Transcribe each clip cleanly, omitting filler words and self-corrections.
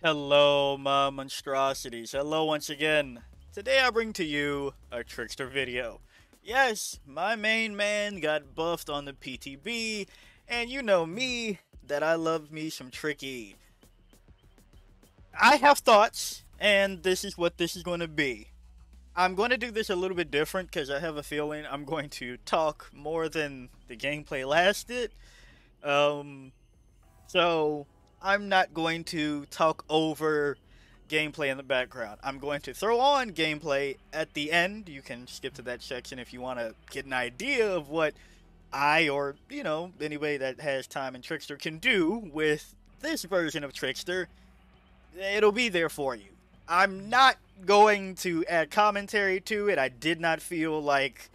Hello, my monstrosities. Hello once again. Today I bring to you a Trickster video. Yes, my main man got buffed on the PTB, and you know me, that I love me some Tricky. I have thoughts, and this is what this is going to be. I'm going to do this a little bit different because I have a feeling I'm going to talk more than the gameplay lasted. Um, so I'm not going to talk over gameplay in the background. I'm going to throw on gameplay at the end. You can skip to that section if you want to get an idea of what I or, anybody that has time in Trickster can do with this version of Trickster. It'll be there for you. I'm not going to add commentary to it. I did not feel like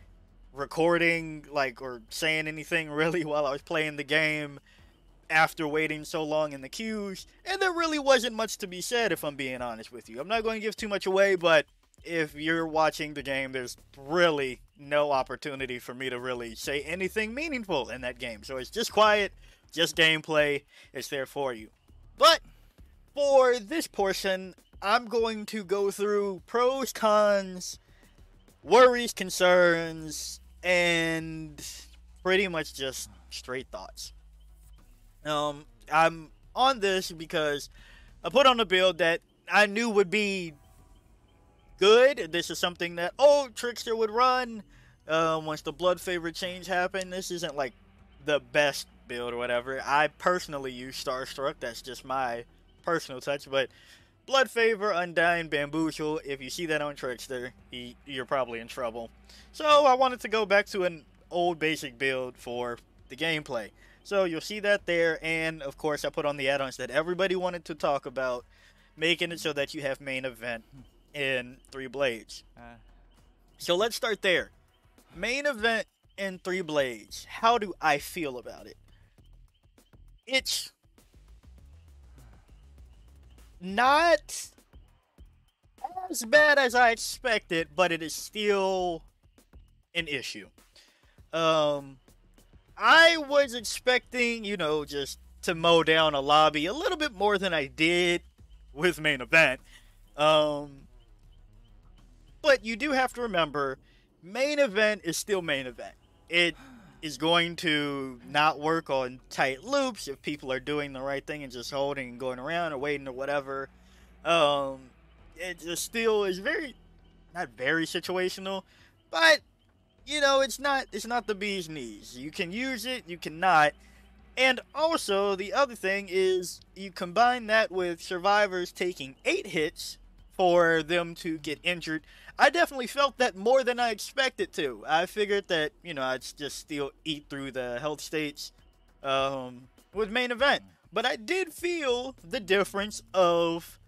recording or saying anything really while I was playing the game after waiting so long in the queues, and there really wasn't much to be said, if I'm being honest with you. I'm not going to give too much away, but if you're watching the game, there's really no opportunity for me to really say anything meaningful in that game. So it's just quiet, just gameplay. It's there for you. But for this portion, I'm going to go through pros, cons, worries, concerns, and pretty much just straight thoughts. I'm on this because I put on a build that I knew would be good. This is something that Trickster would run once the blood favor change happened. This isn't like the best build or whatever. I personally use Starstruck. That's just my personal touch. But blood favor, undying, bamboozle. If you see that on Trickster, you're probably in trouble. So I wanted to go back to an old basic build for the gameplay. So you'll see that there, and of course I put on the add-ons that everybody wanted to talk about, making it so that you have main event in 3 Blades. So let's start there. Main event in 3 Blades. How do I feel about it? It's not as bad as I expected, but it is still an issue. I was expecting, just to mow down a lobby a little bit more than I did with main event. But you do have to remember, main event is still main event. It is going to not work on tight loops if people are doing the right thing and just holding and going around or waiting or whatever. It just still is not very situational, but it's not the bee's knees. You can use it, you cannot. And also, the other thing is, you combine that with survivors taking 8 hits for them to get injured. I definitely felt that more than I expected to. I figured that, I'd just still eat through the health states with main event. But I did feel the difference of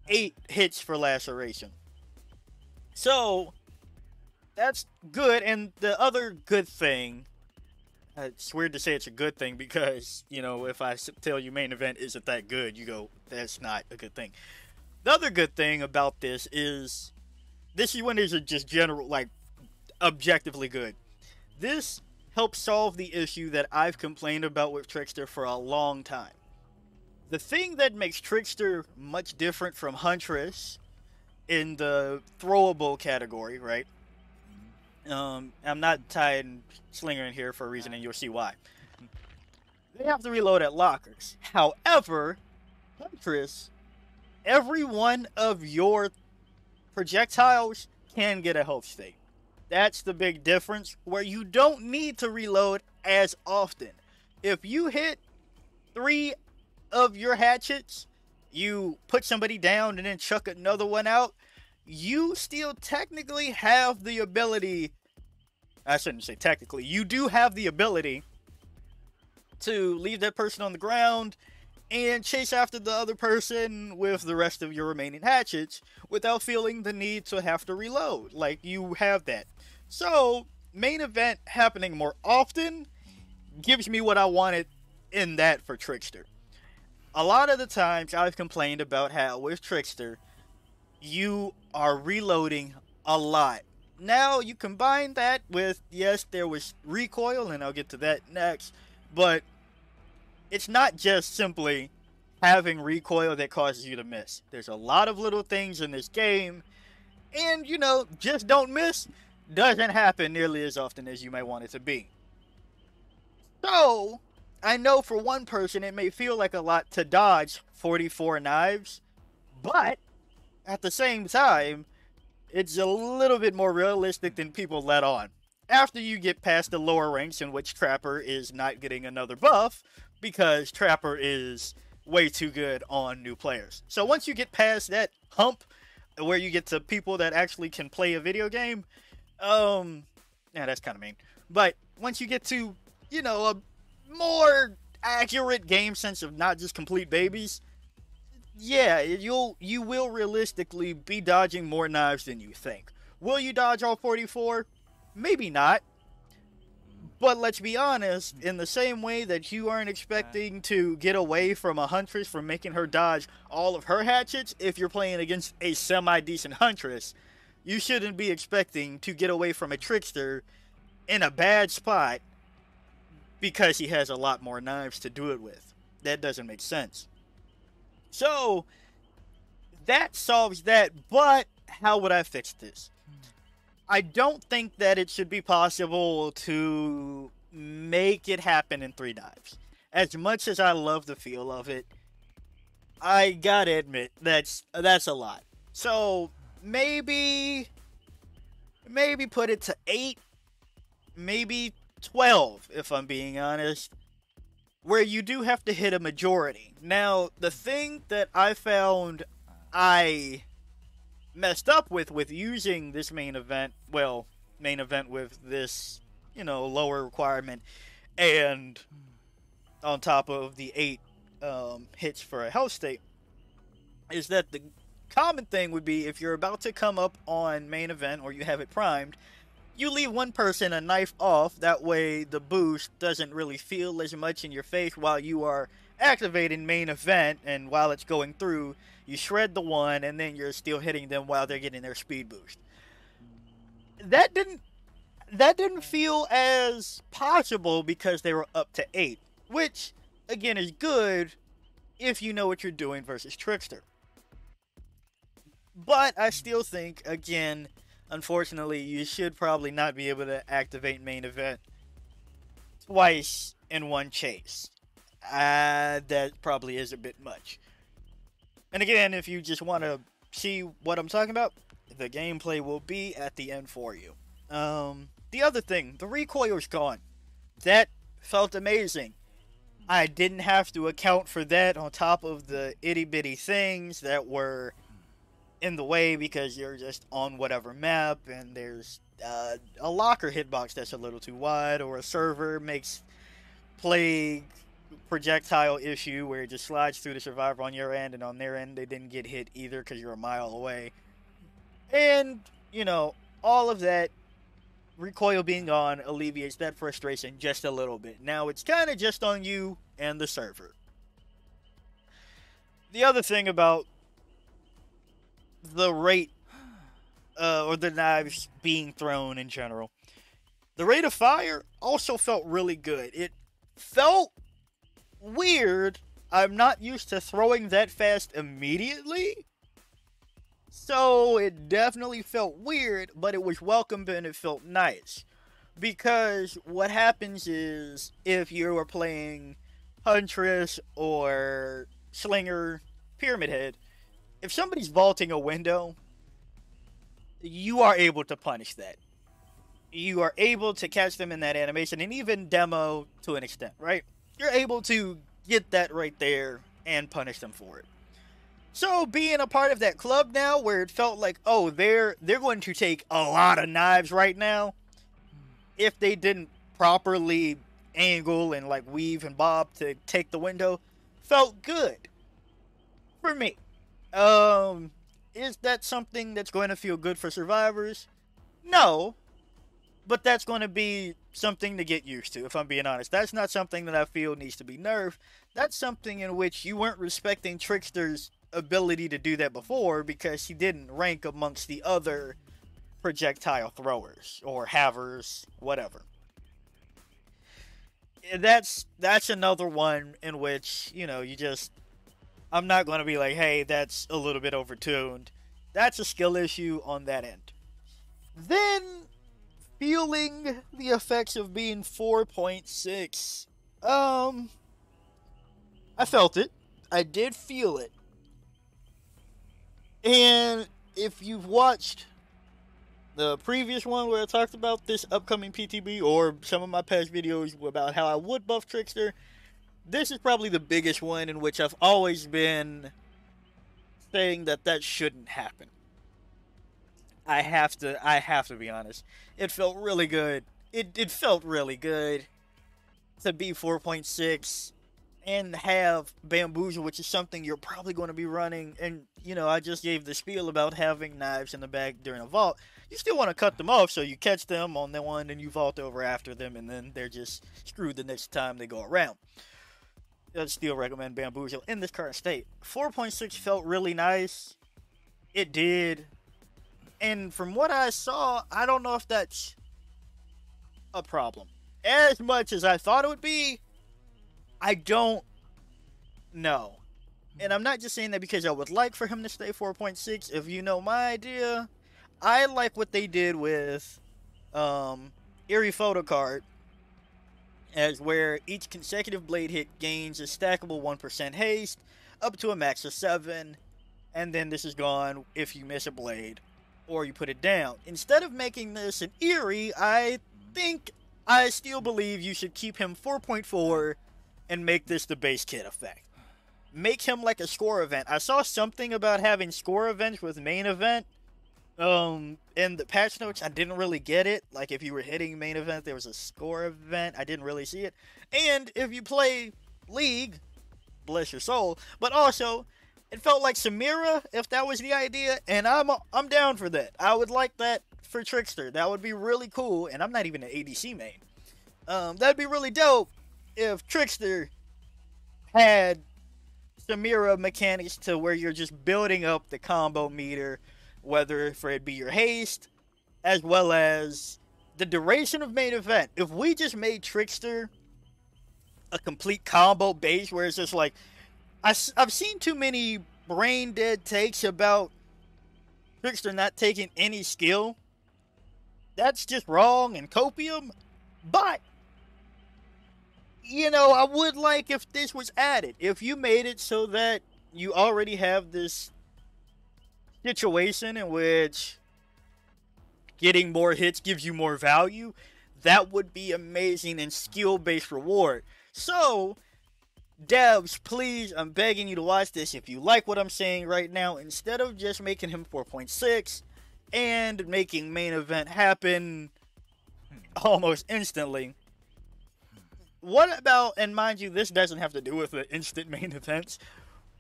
8 hits for laceration. So that's good, and the other good thing, it's weird to say it's a good thing because, if I tell you main event isn't that good, you go, that's not a good thing. The other good thing about this is, this winners are just general, objectively good. This helps solve the issue that I've complained about with Trickster for a long time. The thing that makes Trickster much different from Huntress in the throwable category, right? I'm not tying Slinger in here for a reason, and you'll see why. They have to reload at lockers. However, Huntress, every one of your projectiles can get a health state. That's the big difference, where you don't need to reload as often. If you hit 3 of your hatchets, you put somebody down and then chuck another one out, you still technically have the ability, I shouldn't say technically, you do have the ability to leave that person on the ground and chase after the other person with the rest of your remaining hatchets without feeling the need to have to reload. You have that. So, main event happening more often gives me what I wanted in that for Trickster. A lot of the times I've complained about how with Trickster, you are reloading a lot. Now, you combine that with, yes, there was recoil, and I'll get to that next, but it's not just simply having recoil that causes you to miss. There's a lot of little things in this game, and just don't miss doesn't happen nearly as often as you might want it to be. So, I know for one person it may feel like a lot to dodge 44 knives, but at the same time, it's a little bit more realistic than people let on. After you get past the lower ranks in which Trapper is not getting another buff, because Trapper is way too good on new players. So once you get past that hump, where you get to people that actually can play a video game, yeah, that's kind of mean. But once you get to, a more accurate game sense of not just complete babies, yeah, you will realistically be dodging more knives than you think. Will you dodge all 44? Maybe not. But let's be honest, in the same way that you aren't expecting to get away from a Huntress from making her dodge all of her hatchets, if you're playing against a semi-decent Huntress, you shouldn't be expecting to get away from a Trickster in a bad spot because he has a lot more knives to do it with. That doesn't make sense. So, that solves that, but how would I fix this? I don't think that it should be possible to make it happen in 3 dives. As much as I love the feel of it, I gotta admit, that's a lot. So, maybe put it to 8, maybe 12, if I'm being honest, where you do have to hit a majority. Now, the thing that I found I messed up with using this main event with this, lower requirement, and on top of the 8 hits for a health state, is that the common thing would be if you're about to come up on main event or you have it primed, you leave one person a knife off. That way the boost doesn't really feel as much in your face while you are activating main event, and while it's going through, you shred the one, and then you're still hitting them while they're getting their speed boost. That didn't feel as possible because they were up to 8, which again is good if you know what you're doing versus Trickster. But I still think, again, unfortunately, you should probably not be able to activate main event twice in one chase. That probably is a bit much. And again, if you just want to see what I'm talking about, the gameplay will be at the end for you. The other thing, the recoil is gone. That felt amazing. I didn't have to account for that on top of the itty bitty things that were in the way because you're just on whatever map and there's a locker hitbox that's a little too wide, or a server makes plague projectile issue where it just slides through the survivor on your end, and on their end they didn't get hit either because you're a mile away. And, all of that recoil being gone alleviates that frustration just a little bit. Now it's kind of just on you and the server. The other thing about the rate or the knives being thrown in general, the rate of fire also felt really good. It felt weird. I'm not used to throwing that fast immediately, so it definitely felt weird, but it was welcome and it felt nice. Because what happens is, if you are playing Huntress or Slinger, Pyramid Head, if somebody's vaulting a window, you are able to punish that. You are able to catch them in that animation, and even demo to an extent, right? You're able to get that right there and punish them for it. So being a part of that club now, where it felt like, oh, they're going to take a lot of knives right now, if they didn't properly angle and like weave and bob to take the window, felt good for me. Is that something that's going to feel good for survivors? No, but that's going to be something to get used to, if I'm being honest. That's not something that I feel needs to be nerfed. That's something in which you weren't respecting Trickster's ability to do that before because he didn't rank amongst the other projectile throwers or havers, whatever. That's another one in which, you just I'm not going to be like, hey, that's a little bit overtuned. That's a skill issue on that end. Then, feeling the effects of being 4.6. I felt it. I did feel it. And if you've watched the previous one where I talked about this upcoming PTB or some of my past videos about how I would buff Trickster, this is probably the biggest one in which I've always been saying that that shouldn't happen. I have to be honest. It felt really good. It felt really good to be 4.6 and have Bamboozle, which is something you're probably going to be running. And, you know, I just gave the spiel about having knives in the bag during a vault. You still want to cut them off, so you catch them on the one and you vault over after them, and then they're just screwed the next time they go around. I'd still recommend Bamboozle in this current state. 4.6 felt really nice. It did. And from what I saw, I don't know if that's a problem. As much as I thought it would be, I don't know. And I'm not just saying that because I would like for him to stay 4.6. If you know my idea, I like what they did with Eerie Photo Card, as where each consecutive blade hit gains a stackable 1% haste up to a max of 7, and then this is gone if you miss a blade or you put it down. Instead of making this an Eerie, I still believe you should keep him 4.4 and make this the base kit effect. Make him like a score event. I saw something about having score events with main event in the patch notes. I didn't really get it. Like, if you were hitting main event, there was a score event. I didn't really see it. And if you play League, bless your soul. But also, it felt like Samira, if that was the idea, and I'm down for that. I would like that for Trickster. That would be really cool, and I'm not even an ADC main. That'd be really dope if Trickster had Samira mechanics to where you're just building up the combo meter, whether for it be your haste, as well as the duration of main event. If we just made Trickster a complete combo base where it's just like, I've seen too many brain dead takes about Trickster not taking any skill. That's just wrong and copium. But, you know, I would like if this was added. If you made it so that you already have this situation in which getting more hits gives you more value, that would be amazing and skill-based reward. So, devs, please, I'm begging you to watch this. If you like what I'm saying right now, instead of just making him 4.6 and making main event happen almost instantly, what about, and mind you, this doesn't have to do with the instant main events,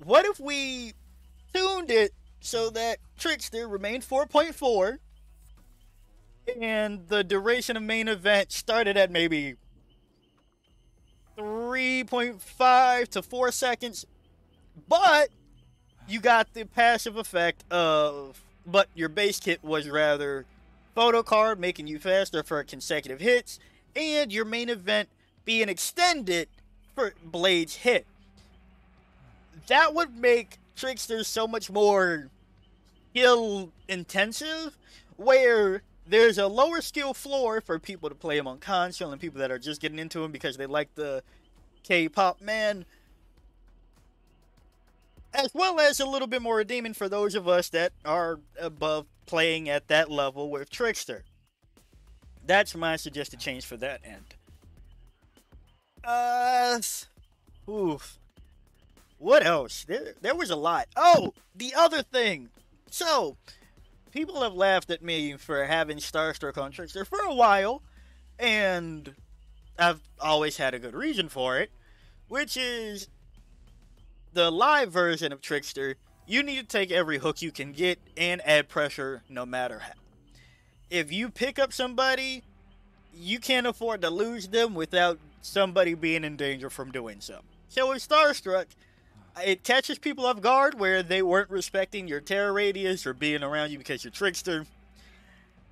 what if we tuned it so that Trickster remained 4.4 and the duration of main event started at maybe 3.5 to 4 seconds, but you got the passive effect of, but your base kit was rather photo card, making you faster for consecutive hits, and your main event being extended for blades hit. That would make Trickster so much more skill intensive, where there's a lower skill floor for people to play him on console and people that are just getting into him because they like the K-pop man, as well as a little bit more redeeming for those of us that are above playing at that level with Trickster. That's my suggested change for that end. Oof. What else? There was a lot. Oh, the other thing. So, people have laughed at me for having Starstruck on Trickster for a while, and I've always had a good reason for it, which is the live version of Trickster. You need to take every hook you can get and add pressure no matter how. If you pick up somebody, you can't afford to lose them without somebody being in danger from doing so. So with Starstruck, it catches people off guard where they weren't respecting your terror radius or being around you because you're Trickster,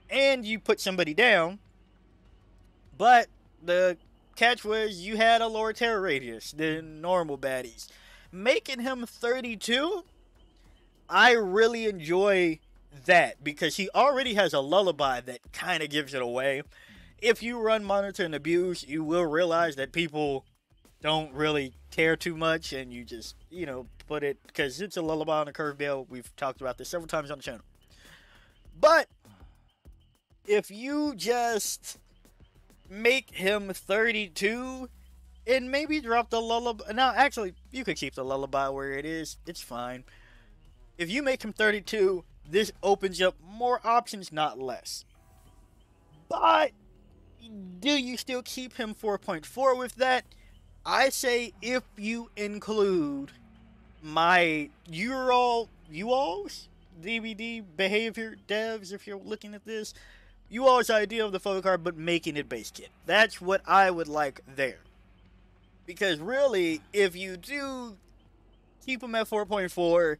and you put somebody down, but the catch was you had a lower terror radius than normal baddies, Making him 32, I really enjoy that because he already has a lullaby that kind of gives it away. If you run monitor and abuse, you will realize that people don't really care too much, and you just, put it because it's a lullaby on a curve bell. We've talked about this several times on the channel. But if you just make him 32 and maybe drop the lullaby. Now, actually, you could keep the lullaby where it is. It's fine. If you make him 32, this opens up more options, not less. But do you still keep him 4.4 with that? I say if you include my you all's DbD behavior devs, if you're looking at this, you all's idea of the photo card, but making it base kit. That's what I would like there. Because really, if you do keep him at 4.4,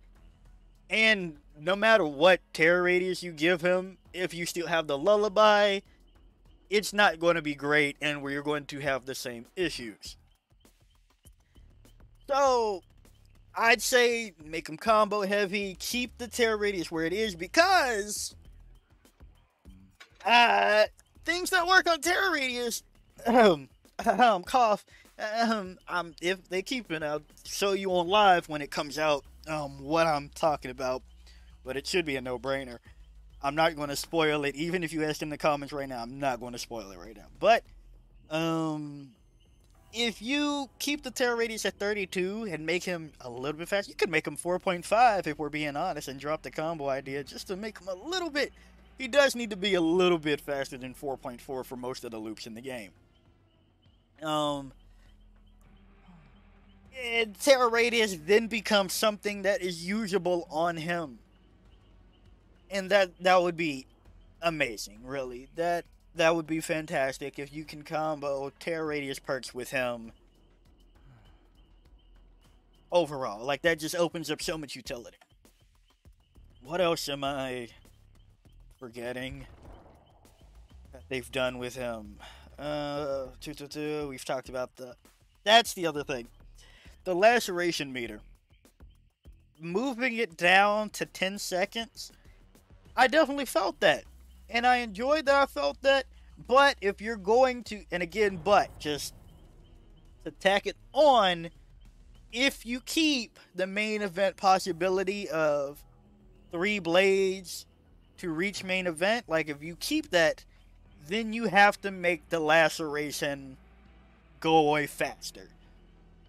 and no matter what terror radius you give him, if you still have the lullaby, it's not going to be great, and we're going to have the same issues. So, I'd say make him combo heavy, keep the terror radius where it is, because things that work on terror radius, cough, if they keep it, I'll show you on live when it comes out, what I'm talking about, but it should be a no-brainer. I'm not going to spoil it, even if you ask in the comments right now, I'm not going to spoil it right now, but, if you keep the terror radius at 32 and make him a little bit faster, you could make him 4.5 if we're being honest, and drop the combo idea just to make him a little bit. He does need to be a little bit faster than 4.4 for most of the loops in the game. And terror radius then becomes something that is usable on him. And that would be amazing, really. That would be fantastic if you can combo terror radius perks with him. Overall, like, that just opens up so much utility. What else am I forgetting that they've done with him? We've talked about that's the other thing. The laceration meter. Moving it down to 10 seconds, I definitely felt that. And I enjoyed that I felt that. But if you're going to, and again, just to tack it on, if you keep the main event possibility of 3 blades to reach main event, like if you keep that, then you have to make the laceration go away faster.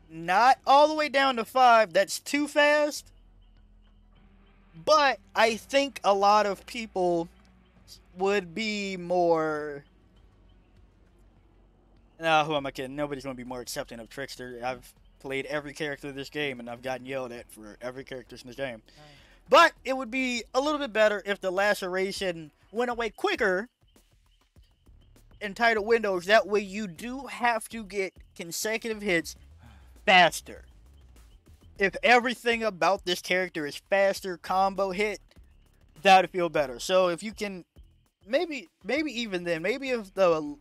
Not all the way down to 5, that's too fast. But I think a lot of people would be more... Nah, who am I kidding? Nobody's going to be more accepting of Trickster. I've played every character of this game, and I've gotten yelled at for every character in this game. But it would be a little bit better if the laceration went away quicker in tighter windows. That way you do have to get consecutive hits faster. If everything about this character is faster combo hit, that would feel better. So if you can, maybe even then, maybe if the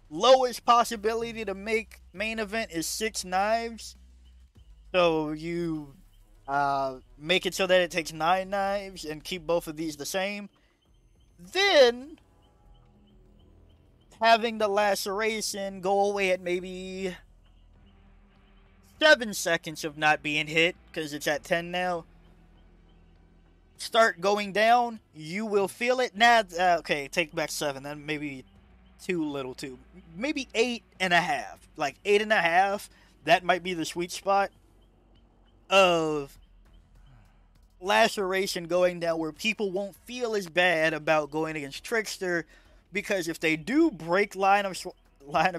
lowest possibility to make main event is 6 knives, so you make it so that it takes 9 knives and keep both of these the same, then having the laceration go away at maybe 7 seconds of not being hit, because it's at 10 now, start going down, you will feel it. Nah, okay, take back 7, that may be too little too. Maybe 8.5. Like 8.5, that might be the sweet spot of laceration going down, where people won't feel as bad about going against Trickster, because if they do break line of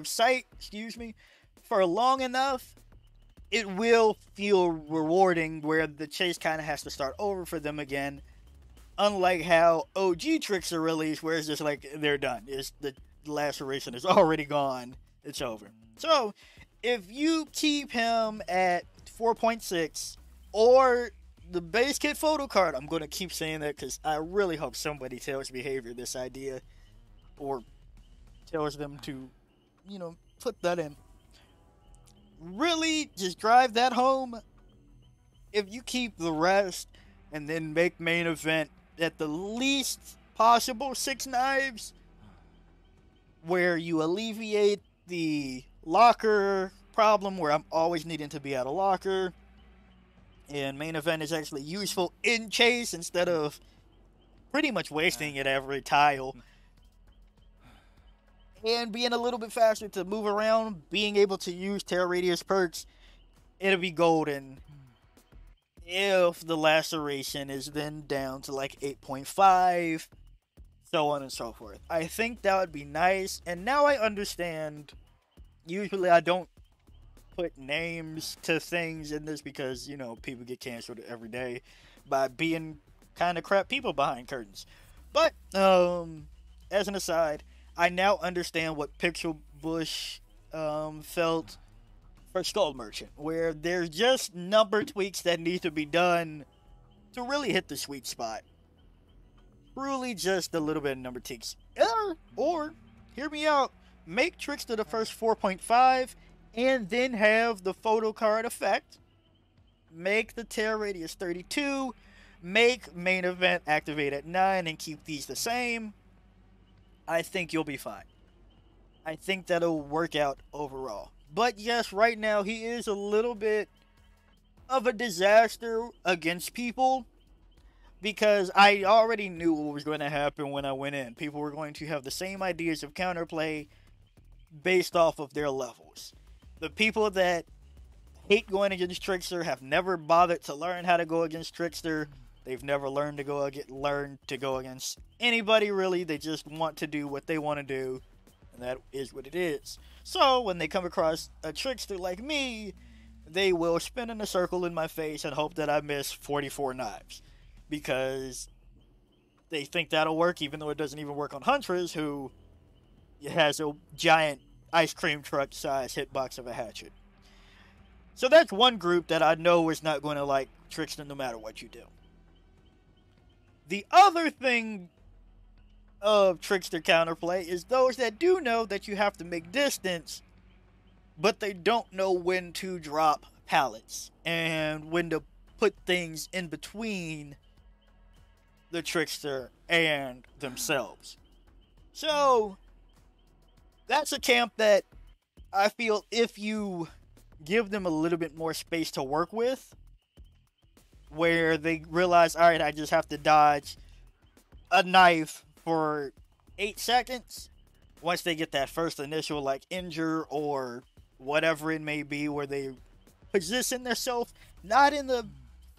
sight, for long enough, it will feel rewarding, where the chase kind of has to start over for them again. Unlike how OG Trickster released, where it's just like they're done. The laceration is already gone. It's over. So, if you keep him at 4.6, or the base kit photo card, I'm going to keep saying that because I really hope somebody tells Behavior this idea, or tells them to, put that in. Really, just drive that home. if you keep the rest and then make main event at the least possible 6 knives, where you alleviate the locker problem where I'm always needing to be at a locker, and main event is actually useful in chase instead of pretty much wasting it every tile, and being a little bit faster to move around, being able to use Terra Radius perks, it'll be golden. If the laceration is then down to like 8.5, so on and so forth. I think that would be nice, and now I understand. Usually I don't put names to things in this because, you know, people get canceled every day by being kind of crap people behind curtains. But, as an aside, I now understand what Pixel Bush felt for Skull Merchant, where there's just number tweaks that need to be done to really hit the sweet spot. Truly just a little bit of number tweaks. Or, hear me out, make Trickster the first 4.5 and then have the photo card effect. Make the Terra Radius 32. Make main event activate at 9 and keep these the same. I think you'll be fine. I think that'll work out overall. But yes, right now he is a little bit of a disaster against people, because I already knew what was going to happen when I went in. People were going to have the same ideas of counterplay based off of their levels. The people that hate going against Trickster have never bothered to learn how to go against Trickster. They've never learned to go against anybody, really. They just want to do what they want to do, and that is what it is. So when they come across a Trickster like me, they will spin in a circle in my face and hope that I miss 44 knives, because they think that'll work, even though it doesn't even work on Huntress, who has a giant ice cream truck size hitbox of a hatchet. So that's one group that I know is not going to like Trickster no matter what you do. The other thing of Trickster counterplay is those that do know that you have to make distance, but they don't know when to drop pallets and when to put things in between the Trickster and themselves. So that's a camp that I feel if you give them a little bit more space to work with, where they realize, alright, I just have to dodge a knife for 8 seconds. Once they get that first initial like injure or whatever it may be, where they position themselves not in the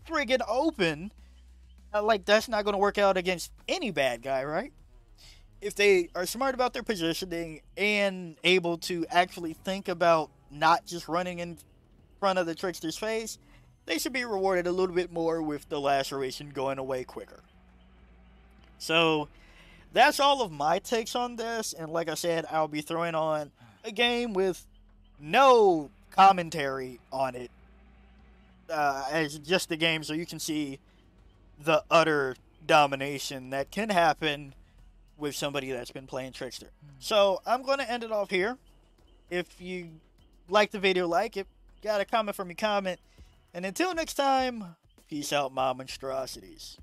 friggin' open, like that's not going to work out against any bad guy, right? If they are smart about their positioning and able to actually think about not just running in front of the Trickster's face, they should be rewarded a little bit more with the laceration going away quicker. So that's all of my takes on this, and like I said, I'll be throwing on a game with no commentary on it, as just the game, so you can see the utter domination that can happen with somebody that's been playing Trickster. So I'm going to end it off here. If you like the video, like it, got a comment from your comment, and until next time, peace out, my monstrosities.